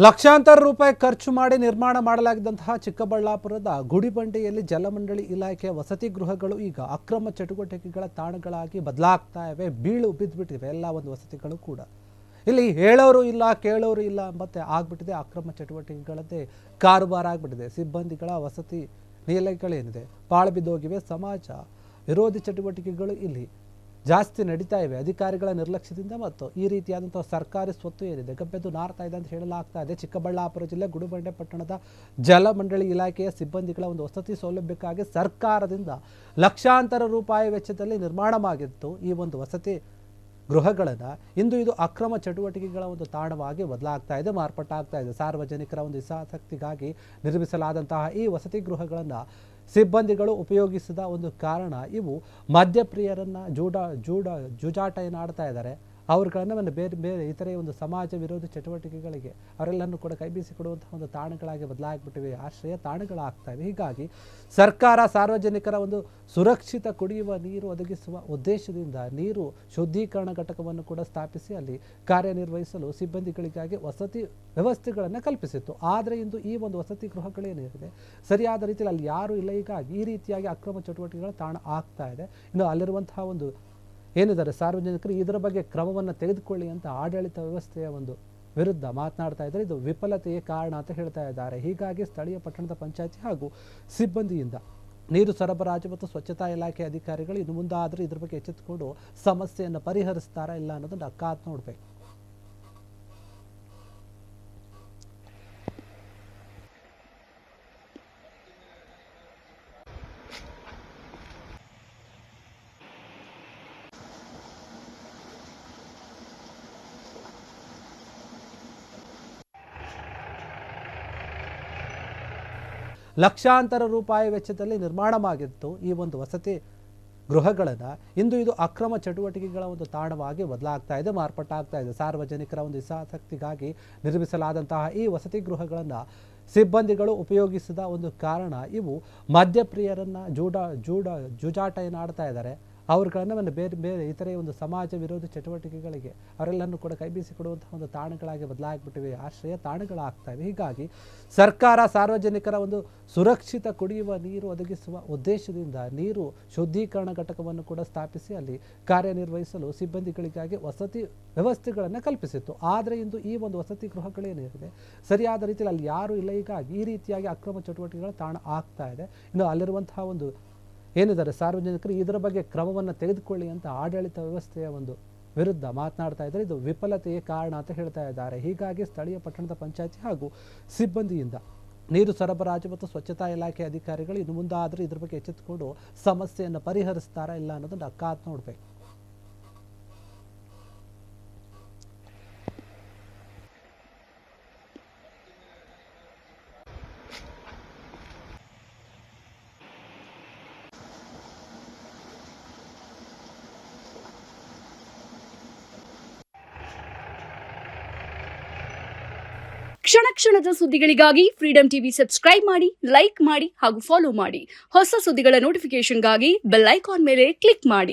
ಲಕ್ಷಾಂತರ ರೂಪಾಯಿ ಖರ್ಚು ಮಾಡಿ ನಿರ್ಮಾಣ ಮಾಡಲಾಗಿದ್ದಂತಹ ಚಿಕ್ಕಬಳ್ಳಾಪುರದ ಗುಡಿಬಂಡೆಯಲ್ಲಿ ಜಲಮಂಡಳಿ ಇಲಾಖೆಯ ವಸತಿ ಗೃಹಗಳು ಈಗ ಅಕ್ರಮ ಚಟುವಟಿಕೆಗಳ ತಾಣಗಳಾಗಿ ಬದಲಾಗ್ತಾ ಇವೆ. ಬೀಳು ಬಿದ್ದುಬಿಟ್ಟಿವೆ ಎಲ್ಲ ಒಂದು ವಸತಿಗಳು ಕೂಡ. ಇಲ್ಲಿ ಹೇಳೋರು ಇಲ್ಲ ಕೇಳೋರು ಇಲ್ಲ ಮತ್ತೆ ಆಗ್ಬಿಟ್ಟಿದೆ. ಅಕ್ರಮ ಚಟುವಟಿಕೆಗಳದ್ದೇ ಕಾರುಬಾರ ಆಗ್ಬಿಟ್ಟಿದೆ. ಸಿಬ್ಬಂದಿಗಳ ವಸತಿ ನಿಲಯಗಳೇನಿದೆ ಪಾಳು ಬಿದ್ದೋಗಿವೆ. ಸಮಾಜ ವಿರೋಧಿ ಚಟುವಟಿಕೆಗಳು ಇಲ್ಲಿ ಜಾಸ್ತಿ ನಡೀತಾ ಇವೆ. ಅಧಿಕಾರಿಗಳ ನಿರ್ಲಕ್ಷ್ಯದಿಂದ ಮತ್ತು ಈ ರೀತಿಯಾದಂತಹ ಸರ್ಕಾರಿ ಸ್ವತ್ತು ಏನಿದೆ ಗಬ್ಬೆದ್ದು ನಾರ್ತಾ ಇದೆ ಅಂತ ಹೇಳಲಾಗ್ತಾ ಇದೆ. ಚಿಕ್ಕಬಳ್ಳಾಪುರ ಜಿಲ್ಲೆ ಗುಡಿಬಂಡೆ ಪಟ್ಟಣದ ಜಲಮಂಡಳಿ ಇಲಾಖೆಯ ಸಿಬ್ಬಂದಿಗಳ ಒಂದು ವಸತಿ ಸೌಲಭ್ಯಕ್ಕಾಗಿ ಸರ್ಕಾರದಿಂದ ಲಕ್ಷಾಂತರ ರೂಪಾಯಿ ವೆಚ್ಚದಲ್ಲಿ ನಿರ್ಮಾಣವಾಗಿತ್ತು ಈ ಒಂದು ವಸತಿ ಗೃಹಗಳನ್ನು. ಇಂದು ಇದು ಅಕ್ರಮ ಚಟುವಟಿಕೆಗಳ ಒಂದು ತಾಣವಾಗಿ ಬದಲಾಗ್ತಾ ಇದೆ, ಮಾರ್ಪಾಟಾಗ್ತಾ ಇದೆ. ಸಾರ್ವಜನಿಕರ ಒಂದು ಹಿತಾಸಕ್ತಿಗಾಗಿ ನಿರ್ಮಿಸಲಾದಂತಹ ಈ ವಸತಿ ಗೃಹಗಳನ್ನು ಸಿಬ್ಬಂದಿಗಳು ಉಪಯೋಗಿಸಿದ ಒಂದು ಕಾರಣ ಇವು ಮದ್ಯಪ್ರಿಯರನ್ನು ಜೂಜಾಟ ಏನಾಡ್ತಾ ಇದ್ದಾರೆ ಅವ್ರುಗಳನ್ನು ಬೇರೆ ಬೇರೆ ಇತರೆ ಒಂದು ಸಮಾಜ ವಿರೋಧಿ ಚಟುವಟಿಕೆಗಳಿಗೆ ಅವರೆಲ್ಲರೂ ಕೂಡ ಕೈಬೀಸಿಕೊಡುವಂತಹ ಒಂದು ತಾಣಗಳಾಗಿ ಬದಲಾಗಿಬಿಟ್ಟಿವೆ, ಆಶ್ರಯ ತಾಣಗಳಾಗ್ತಾ ಇವೆ. ಹೀಗಾಗಿ ಸರ್ಕಾರ ಸಾರ್ವಜನಿಕರ ಒಂದು ಸುರಕ್ಷಿತ ಕುಡಿಯುವ ನೀರು ಒದಗಿಸುವ ಉದ್ದೇಶದಿಂದ ನೀರು ಶುದ್ಧೀಕರಣ ಘಟಕವನ್ನು ಕೂಡ ಸ್ಥಾಪಿಸಿ ಅಲ್ಲಿ ಕಾರ್ಯನಿರ್ವಹಿಸಲು ಸಿಬ್ಬಂದಿಗಳಿಗಾಗಿ ವಸತಿ ವ್ಯವಸ್ಥೆಗಳನ್ನು ಕಲ್ಪಿಸಿತ್ತು. ಆದರೆ ಇಂದು ಈ ಒಂದು ವಸತಿ ಗೃಹಗಳೇನಿದೆ ಸರಿಯಾದ ರೀತಿಯಲ್ಲಿ ಅಲ್ಲಿ ಯಾರೂ ಇಲ್ಲ. ಹೀಗಾಗಿ ಈ ರೀತಿಯಾಗಿ ಅಕ್ರಮ ಚಟುವಟಿಕೆಗಳ ತಾಣ ಆಗ್ತಾ ಇದೆ. ಇನ್ನು ಅಲ್ಲಿರುವಂತಹ ಒಂದು ಏನಿದ್ದಾರೆ ಸಾರ್ವಜನಿಕರು ಇದರ ಬಗ್ಗೆ ಕ್ರಮವನ್ನು ತೆಗೆದುಕೊಳ್ಳಿ ಅಂತ ಆಡಳಿತ ವ್ಯವಸ್ಥೆಯ ಒಂದು ವಿರುದ್ಧ ಮಾತನಾಡ್ತಾ ಇದ್ದಾರೆ. ಇದು ವಿಫಲತೆಯೇ ಕಾರಣ ಅಂತ ಹೇಳ್ತಾ ಇದ್ದಾರೆ. ಹೀಗಾಗಿ ಸ್ಥಳೀಯ ಪಟ್ಟಣದ ಪಂಚಾಯತಿ ಹಾಗೂ ಸಿಬ್ಬಂದಿಯಿಂದ ನೀರು ಸರಬರಾಜು ಮತ್ತು ಸ್ವಚ್ಛತಾ ಇಲಾಖೆ ಅಧಿಕಾರಿಗಳು ಇನ್ನು ಮುಂದಾದರೂ ಇದ್ರ ಬಗ್ಗೆ ಎಚ್ಚೆತ್ತುಕೊಂಡು ಸಮಸ್ಯೆಯನ್ನು ಪರಿಹರಿಸ್ತಾರಾ ಇಲ್ಲ ಅನ್ನೋದನ್ನು ಕಾದು ನೋಡಬೇಕು. ಲಕ್ಷಾಂತರ ರೂಪಾಯಿ ವೆಚ್ಚದಲ್ಲಿ ನಿರ್ಮಾಣವಾಗಿತ್ತು ಈ ಒಂದು ವಸತಿ ಗೃಹಗಳನ್ನು. ಇಂದು ಇದು ಅಕ್ರಮ ಚಟುವಟಿಕೆಗಳ ಒಂದು ತಾಣವಾಗಿ ಬದಲಾಗ್ತಾ ಇದೆ, ಮಾರ್ಪಾಟಾಗ್ತಾ ಇದೆ. ಸಾರ್ವಜನಿಕರ ಒಂದು ಹಿತಾಸಕ್ತಿಗಾಗಿ ನಿರ್ಮಿಸಲಾದಂತಹ ಈ ವಸತಿ ಗೃಹಗಳನ್ನು ಸಿಬ್ಬಂದಿಗಳು ಉಪಯೋಗಿಸಿದ ಒಂದು ಕಾರಣ ಇವು ಮದ್ಯಪ್ರಿಯರನ್ನು ಜೂಜಾಟ ಏನಾಡ್ತಾ ಇದ್ದಾರೆ ಅವ್ರುಗಳನ್ನು ಬೇರೆ ಬೇರೆ ಇತರೆ ಒಂದು ಸಮಾಜ ವಿರೋಧಿ ಚಟುವಟಿಕೆಗಳಿಗೆ ಅವರೆಲ್ಲರೂ ಕೂಡ ಕೈಬೀಸಿಕೊಡುವಂತಹ ಒಂದು ತಾಣಗಳಾಗಿ ಬದಲಾಗಿಬಿಟ್ಟಿವೆ, ಆಶ್ರಯ ತಾಣಗಳಾಗ್ತಾ ಇವೆ. ಹೀಗಾಗಿ ಸರ್ಕಾರ ಸಾರ್ವಜನಿಕರ ಒಂದು ಸುರಕ್ಷಿತ ಕುಡಿಯುವ ನೀರು ಒದಗಿಸುವ ಉದ್ದೇಶದಿಂದ ನೀರು ಶುದ್ಧೀಕರಣ ಘಟಕವನ್ನು ಕೂಡ ಸ್ಥಾಪಿಸಿ ಅಲ್ಲಿ ಕಾರ್ಯನಿರ್ವಹಿಸಲು ಸಿಬ್ಬಂದಿಗಳಿಗಾಗಿ ವಸತಿ ವ್ಯವಸ್ಥೆಗಳನ್ನು ಕಲ್ಪಿಸಿತ್ತು. ಆದರೆ ಇಂದು ಈ ಒಂದು ವಸತಿ ಗೃಹಗಳೇನಿದೆ ಸರಿಯಾದ ರೀತಿಯಲ್ಲಿ ಅಲ್ಲಿ ಯಾರೂ ಇಲ್ಲ. ಹೀಗಾಗಿ ಈ ರೀತಿಯಾಗಿ ಅಕ್ರಮ ಚಟುವಟಿಕೆಗಳ ತಾಣ ಆಗ್ತಾ ಇದೆ. ಇನ್ನು ಅಲ್ಲಿರುವಂತಹ ಒಂದು ಏನಿದ್ದಾರೆ ಸಾರ್ವಜನಿಕರು ಇದರ ಬಗ್ಗೆ ಕ್ರಮವನ್ನು ತೆಗೆದುಕೊಳ್ಳಿ ಅಂತ ಆಡಳಿತ ವ್ಯವಸ್ಥೆಯ ಒಂದು ವಿರುದ್ಧ ಮಾತನಾಡ್ತಾ ಇದ್ದಾರೆ. ಇದು ವಿಫಲತೆಯೇ ಕಾರಣ ಅಂತ ಹೇಳ್ತಾ ಇದ್ದಾರೆ. ಹೀಗಾಗಿ ಸ್ಥಳೀಯ ಪಟ್ಟಣದ ಪಂಚಾಯತಿ ಹಾಗೂ ಸಿಬ್ಬಂದಿಯಿಂದ ನೀರು ಸರಬರಾಜು ಮತ್ತು ಸ್ವಚ್ಛತಾ ಇಲಾಖೆ ಅಧಿಕಾರಿಗಳು ಇನ್ನು ಮುಂದಾದರೂ ಇದ್ರ ಬಗ್ಗೆ ಎಚ್ಚೆತ್ತುಕೊಂಡು ಸಮಸ್ಯೆಯನ್ನು ಪರಿಹರಿಸ್ತಾರಾ ಇಲ್ಲ ಅನ್ನೋದನ್ನು ಕಾದು ನೋಡಬೇಕು. ಕ್ಷಣ ಕ್ಷಣದ ಸುದ್ದಿಗಳಿಗಾಗಿ ಫ್ರೀಡಂ ಟಿವಿ ಸಬ್ಸ್ಕ್ರೈಬ್ ಮಾಡಿ, ಲೈಕ್ ಮಾಡಿ ಹಾಗೂ ಫಾಲೋ ಮಾಡಿ. ಹೊಸ ಸುದ್ದಿಗಳ ನೋಟಿಫಿಕೇಶನ್ಗಾಗಿ ಬೆಲ್ ಐಕಾನ್ ಮೇಲೆ ಕ್ಲಿಕ್ ಮಾಡಿ.